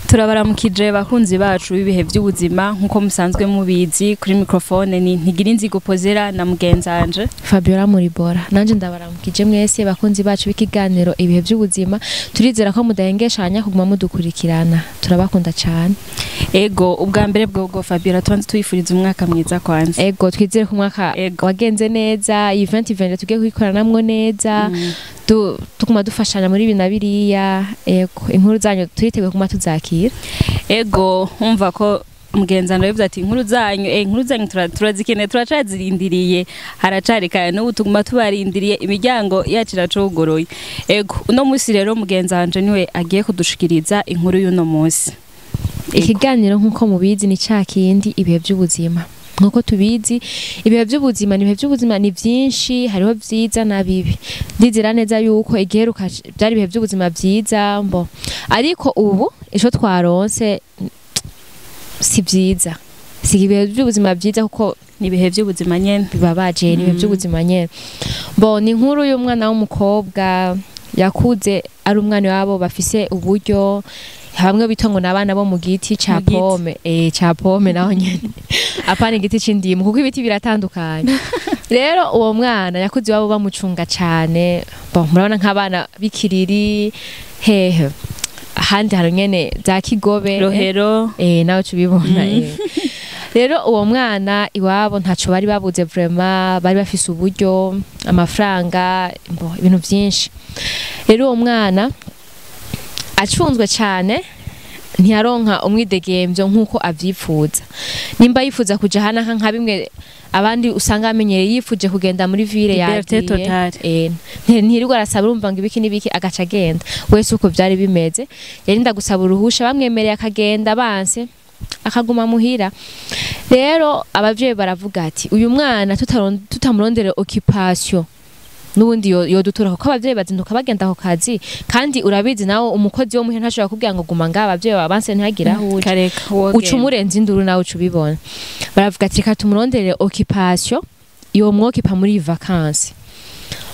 Turabaramukije bakunzi bacu ibihe by'ubuzima nkuko musanzwe mubizi kuri microphone ni ntigira inzigo pozera na mugenzanje Fabiola Muri Bora nanje ndabaramukije mwese bakunzi bacu b'ikiganiro ibihe by'ubuzima turizera ko mudahengeshanya kuguma mudukurikirana turabakunda cyane ego ubwa mbere bwo Fabiola tubanze tuyifuriza umwaka mwiza kwanza ego twizere ko umwaka wagenze neza event tugiye kwikoranamwo neza tukuma dufashanya muri bina biriya ego inkuru zanyu turiteguye kuma tuzakira ego umva ko mugenzano yavuze ati inkuru zanyu turazikene turacazirindiriye haracari kaya no tuguma tubarindiriye imiryango yacu iracogoroye ego uno musi rero mugenzanje niwe agiye kudushikiriza inkuru y'uno musi ikiganiro nkuko mubizi ni cakindi ibihe by'ubuzima nkuko tubizi ibihe by'ubuzima ni byinshi hariho vyiza na bibi ndizira neza yuko igiheruka byari ibihe by'ubuzima vyiza mbo ariko ubu ico twaronse si vyiza si ibihe by'ubuzima vyiza kuko ni ibihe by'ubuzima nyene bibabaje ni ibihe by'ubuzima nyene bo ni inkuru y'umwana w'umukobwa yakuze ari umwana wabo bafise uburyo hamwe bitongo nabana bo mu giti ca pome ca pome naho nyene apana igiti c'indimu kuko ibiti biratandukanye rero uwo mwana yakuze wabo bamucunga cane bo murabona nk'abana bikiriri hehe ahandi hari nyene za Kigobe Rohero nawe tubibona rero uwo mwana iwabo ntaco bari babuze vraiment bari bafise uburyo amafaranga ibintu vyinshi rero uwo mwana acunzwe cyane ntiyaronka umwidegemvyo nkuko avyipfuza nimba yifuza kuja hana nka bimwe abandi usanga amenyereye yifuje kugenda muri ville yagiye ntirirwa arasaba urumva ngo ibiki nibiki agaca agenda wese uko vyari bimeze yarinda gusaba uruhusha bamwemereye akagenda banse akaguma muhira rero abavyeyi baravuga ati uyu mwana tutamurondere occupation nubundi yodutura kuko abavyeyi bazinduka bagenda ako kazi kandi urabizi nawo umukozi wo muhira ntashobora kubwira ngo guma ngaha abavyeyi babanse ntihagira aho uca umurenze induru nawe uca ubibona baravuga ati reka tumurondere occupation iyo mwokipa muri vacances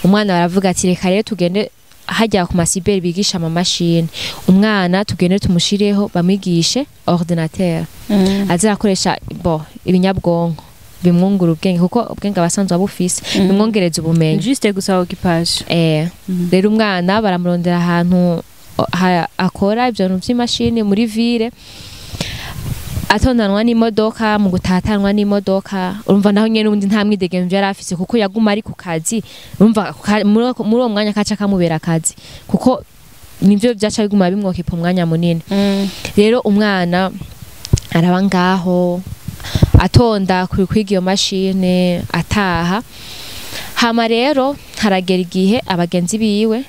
umwana baravuga ati reka rero tugende hajya ku masiberi bigisha ama machine umwana tugende tumushireho bamwigishe ordinateur azirakoresha ibinyabwonko bimwungura ubwenge kuko ubwenge abasanzwe abufise bimwongereza ubumenyi juste gusa occupation rero umwana baramurondera ahantu akora ibyo bintu by'imashini muri ville atondanwa n'imodoka mu gutatanwa n'imodoka urumva naho nyene undi nta mwidegemvyo yari afise kuko yaguma ari ku kazi urumva muri uwo mwanya kaca kamubera akazi kuko nivyo vyaca biguma bimwokipa umwanya munini rero umwana araba ngaho atonda kwiga iyo mashine ataha hama rero haragera igihe abagenzi biwe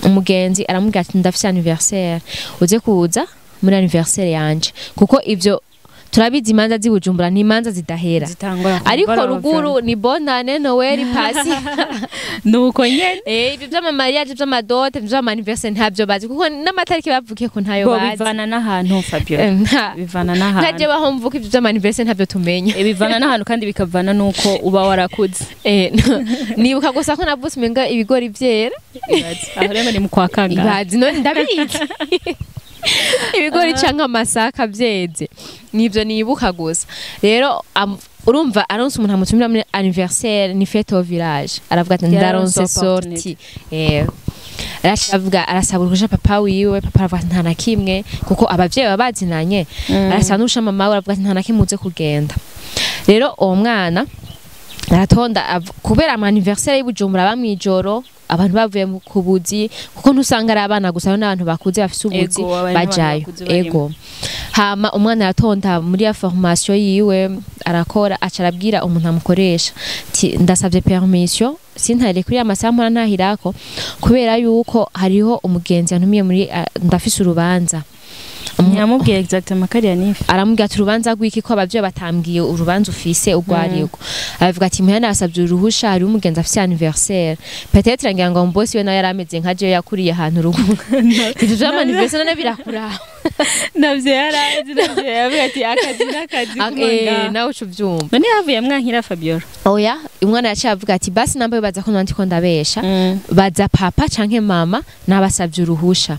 umugenzi aramubwira ati ndafise anniversaire uze kuza muri anniversaire yanje kuko ivyo turabizi imanza z'ibujumbura ni imanza zidahera ariko ruguru ni bonane Noel pasi nuko nyene ibyo by'amamariage by'amadote by'amanniversaire ntabyo bazi kuko n'amatariki bavukiye ko ntayo bazi bivana n'ahantu Fabio bivana n'ahantu ntaje baho mvuka ibyo by'amanniversaire ntabyo tumenya bivana n'ahantu kandi bikavana nuko uba warakuze nibuka gusa ko navutse menga ibigori vyera aho rero ni mu kwa kanga ibazi none ndabizi ibigori canka amasaka vyeze nivyo nibuka gusa rero urumva aronse umuntu amutumira muri anniversaire ni fête au village aravuga ati ndaronse sorti arasaba uruhusha papa wiwe papa aravuga ati nta na kimwe kuko abavyeyi baba bazinanye arasaba n'urusha mama we aravuga ati nta na kimwe uze kugenda rero uwo mwana aratonda kubera ama anniversaire y'Ibujumbura bamwijoro abantu bavuye ku buzi kuko ntusanga ari abana gusa n'abantu bakuze bafise ubuzi bajayo ego hama umwana aratonda muri ya formation yiwe arakora acarabwira umuntu amukoresha ndasabye permission sintare kuri amasaha ntahirako kubera yuko hariho umugenzi yantumiye muri ndafise urubanza Nyamubwiye exactement kariya nifi aramubwira ati urubanza rw'iki ko abavyo batambwiye urubanza ufise ugwariko aravuga ati muhana asabye uruhusha hari umugenzi afise anniversaire peut-être ngira ngo Bose we nayo yarameze nka je yakuriye ahantu rugo ivyo anniversaire none birakura navyo yarazi navyo yavuga ati akazi n'akazi kumanga nawe ucuvyumva none yavuye mwankira Fabiola oya umwana yaciye avuga ati basi nambaye baza ko nandiko ndabesha baza papa canke mama nabasavye uruhusha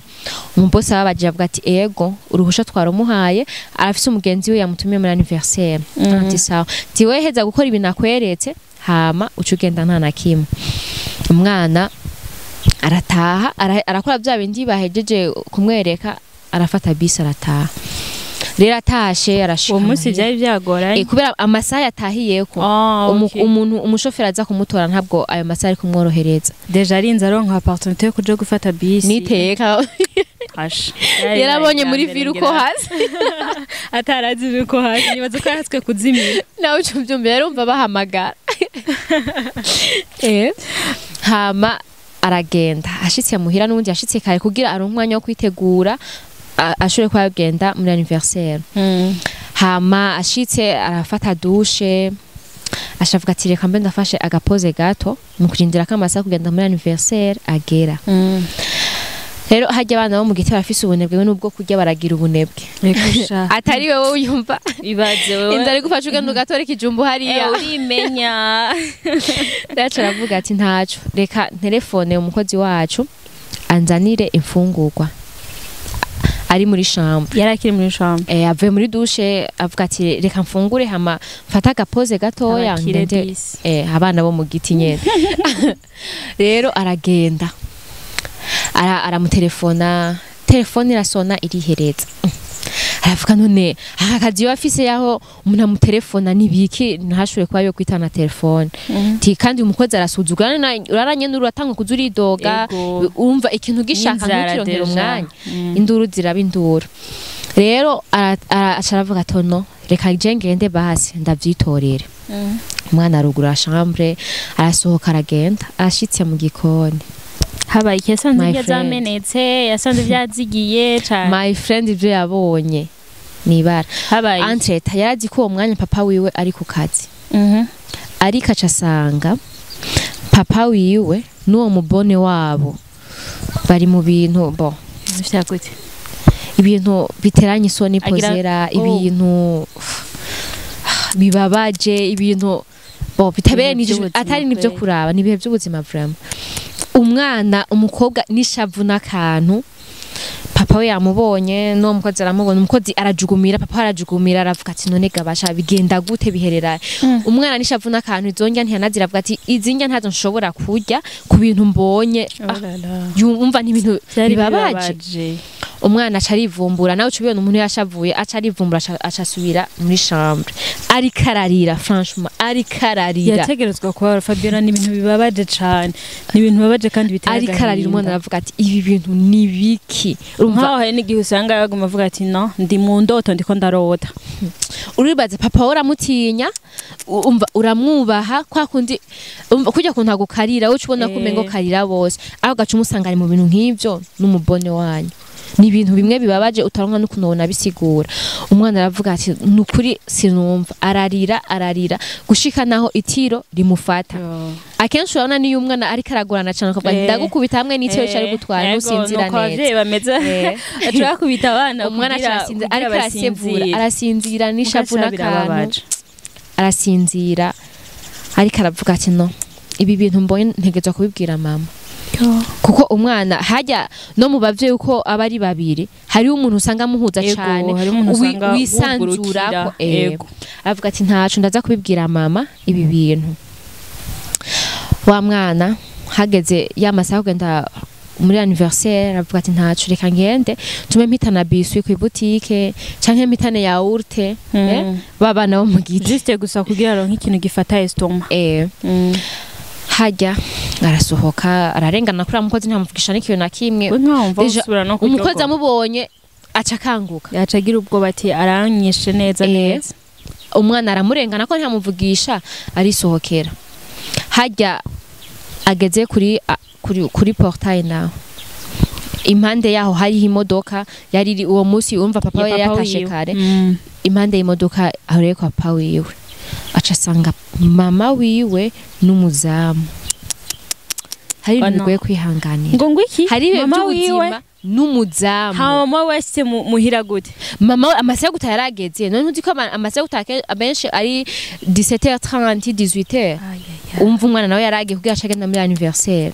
umubosi ababaje avuga ati ego uruhusha twarumuhaye arafise umugenzi we yamutumiye muri anniversaire ati sawa tiwe heza gukora ibintu akweretse hama ucugenda nta na kimwe umwana arataha arakora bya bindi bahejeje kumwereka arafata bisi arataha rero atashe arashika uwo munsi byari byagoranye kubera amasaha yatahiyeko umuntu umushoferi aza kumutora ntabwo ayo masaha ari kumworohereza deja arinze aronka opportunité yo kuja gufata bisi niteka yarabonye muri viri uko hasi atarazi uko hasi nibaza ko yahatswe kuzimira nawe ucubyumva yarumva bahamagara hama aragenda ashitse muhira n'ubundi yashitse kare kugira aronke umwanya wo kwitegura ashobore kwagenda muri anniversaire hama ashitse arafata douche ashavuga ati reka mbe ndafashe agapoze gato mu kurindira k'amasaha kugenda muri anniversaire agera rero hajya abana bo mu giti bafise ubunebwe n'ubwo kurya baragira ubunebwe atari wewe uyumva ibaze wewe inzara igufasha ugenda ugatora ikijumbu hariya urimenya ndaca aravuga ati ntaco reka telefone umukozi wacu anzanire imfungurwa ari muri chambre yarakiri muri chambre avuye muri douche avuga ati reka mfungure hama mfata agapoze gatoya ngende abana bo mu giti nyene rero aragenda aramutelefona telefone irasona irihereza aravuga none aka kazi bafise yaho umuntu amutelefona nibiki ntashobore kuba yo kwitana telefone ti kandi umukozi arasuzugura uraranye n'uratanga kuzuridoga umva ikintu gishaka nk'ikirondera umwanya induru ziraba induru rero aravuga tono reka je ngende basi ndavyitorere umwana arugura chambre arasohoka aragenda ashitse mu gikoni habaye yasanze ibyo zamenetse yasanze byazigiye cyane my friend ibyo yabonye nibara habaye Antreta yarazi ko uwo mwanya papa wiwe ari ku kazi ariko acasanga papa wiwe n'uwo mubone wabo bari mu bintu bo vyagute ibintu biteranye isoni pozera ibintu bibabaje ibintu bo bitabeye atari nibyo kuraba nibihe by'ubuzima vraiment umwana umukobwa nishavu n'akantu papa we yamubonye no mukozi aramubona umukozi arajugumira papa arajugumira aravuga ati none gabasha bigenda gute biherera umwana nishavu n'akantu izonja ntiyanazira avuga ati izinja ntazo nshobora kurya ku bintu mbonye yumva n'ibintu bibabaje umwana acarivumbura nawe cubibona umuntu yashavuye acarivumbura acasubira muri chambre ari kararira franchement ari kararira yategerezwa kwa Fabiola n'ibintu bibabaje cyane n'ibintu bibabaje kandi biteraga ari kararira umwana aravuga ati ibi bintu nibiki urumva hari n'igihe usanga yaguma avuga ati no ndi mu ndoto ndiko ndarota uribaza papa uramutinya umva uramwubaha kwa kundi umva kujya kuntu agukarira uca ubona ko umengo karira bose aho gaca umusanga ari mu bintu nk'ivyo n'umubone wanyu ni ibintu bimwe bibabaje utaronka no kunona bisigura umwana aravuga ati nukuri sinumva ararira gushika naho itiro rimufata akenshi urabona niyo umwana ariko aragorana cyane akavuga ndagukubita hamwe n'itiro cyari gutwara usinzira neza acurakubita abana umwana ariko arasinzira n'ishavu n'akantu arasinzira ariko aravuga ati no ibi bintu mbonye ntegezwa kubibwira mama kuko umwana hajya no mu bavyeyi uko abari babiri hari umuntu usanga muhuza cyane wisanzura ko avuga ati ntacu ndaza kubibwira mama ibi bintu wa mwana hageze yamasaha kugenda muri anniversaire avuga ati ntacu reka ngende tume mpitana biswi ku boutique canke mpitane yaourte babana bo mu giti juste gusa kugira ngo nk'ikintu gifata estoma hajya arasohoka ararengana kuri umukozi ntamuvugisha n'ikintu na kimwe umukozi amubonye aca kanguka yacagira ubwo bati aranyishe neza umwana aramurengana ko ntamuvugisha arisohokera hajya ageze kuri portail naho impande yaho hari imodoka yari uwo munsi umva papa we yatashe kare impande y'imodoka ahore kwa papa wiwe acasanga mama wiwe n'umuzamu hari nubwo kwihanganira ngo ngwiki hari mama wiwe n'umuzamu. Mama wese muhira gute? Mama amasaha gutaha yarageze. None uzi ko amasaha gutaha abenshi ari 17h30 18h. Umva umwana nawe yaragiye kugira ashagenda muri anniversaire.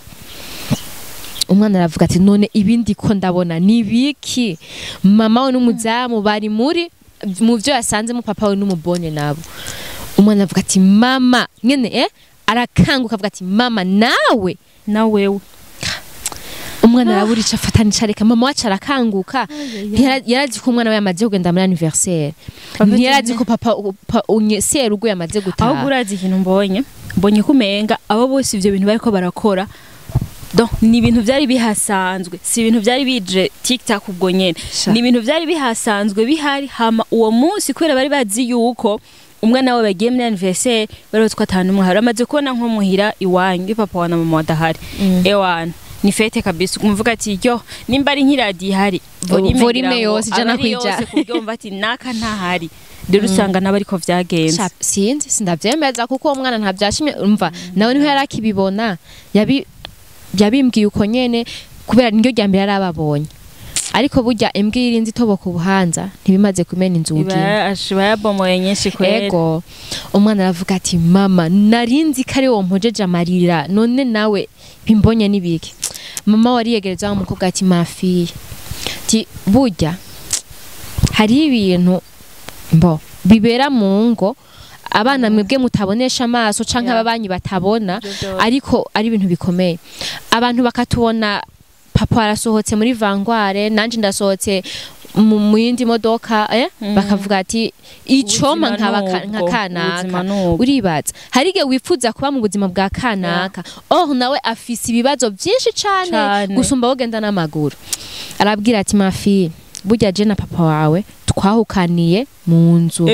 Umwana aravuga ati none ibindi ko ndabona nibiki? Mama we n'umuzamu bari muri mu byo yasanze mu papa we n'umubone nabo. Umwana avuga ati mama nyene arakanguka avuga ati mama nawe umwana araburica afatanije areka mama wacu arakanguka yarazi ko umwana we yamaze kugenda muri anniversaire ntiyarazi ko papa serugo yamaze gutaha. Aho urazi ikintu mbonye kumenga abo bose ivyo bintu bariko barakora donc ni ibintu byari bihasanzwe, si ibintu byari bije TikTok ubwo nyene, ni ibintu byari bihasanzwe bihari. Hama uwo munsi kwera bari bazi yuko umwana we bagiye muri anniversaire bari twatana umwe hari amaze kubona nko muhira iwanyu papa wa na mama wadahari ewana ni fete kabisa kumvuga ati yo nimba ari nkiradi hari volume yose jana kwijana kubyumva ati naka ntahari rero usanga nabariko vyagenze sinzi sindavyemeza kuko uwo mwana ntavyashimye umva nawe niho yarakibibona yabimbwiye uko nyene kubera niryo ryambere arababonye. Ariko burya imbwi irinzi toboka ubuhanza ntibimaze kumena inzugi ashiba yabomoye nyinshi kwera. Ego umwana aravuga ati mama narinzi kare wo mpojeje amarira none nawe bimbonye nibiki. Mama wariyegereza umukobwa ati mafi ti burya hari ibintu bibera mu ngo abana mwebwe mutabonesha amaso canke ababanyi batabona ariko ari ibintu bikomeye. Abantu bakatubona papa arasohotse muri vangware nanje ndasohotse mu yindi modoka bakavuga ati icoma nka kanaka uribaza harige wifuza kuba mu buzima bwa kanaka nawe afise ibibazo byinshi cane gusumba wogenda n'amaguru. Arabwira ati mafi burya je na papa wawe twahukaniye mu nzu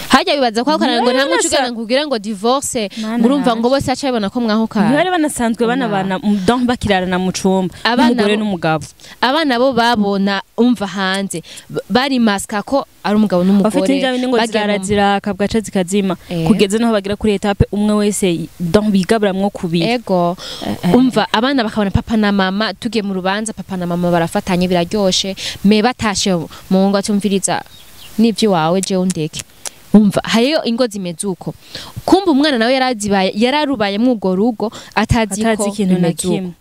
hajya bibaza ko kana ngo ntamwe cugana kugira ngo divorce murumva ngo bose acha bibona ko mwahukana ntibari banasanzwe bana donc bakirarana mu cumba n'umugore n'umugabo. Abana bo babona umva hanze bari maska ko ari umugabo n'umugore bafite njye ngo zirazira kabwaca zikazima kugeza naho bagira kuri etape umwe wese donc bigaburamwo kubira. Ego umva abana bakabona papa na mama tugiye mu rubanza papa na mama barafatanye biraryoshe me batashe mu ngo atumviriza nivyo wawe je undeke umva hayo ingo zimeze uko kumva umwana nawe yararubaye mwugo rugo atazi ko ikintu na kimwe.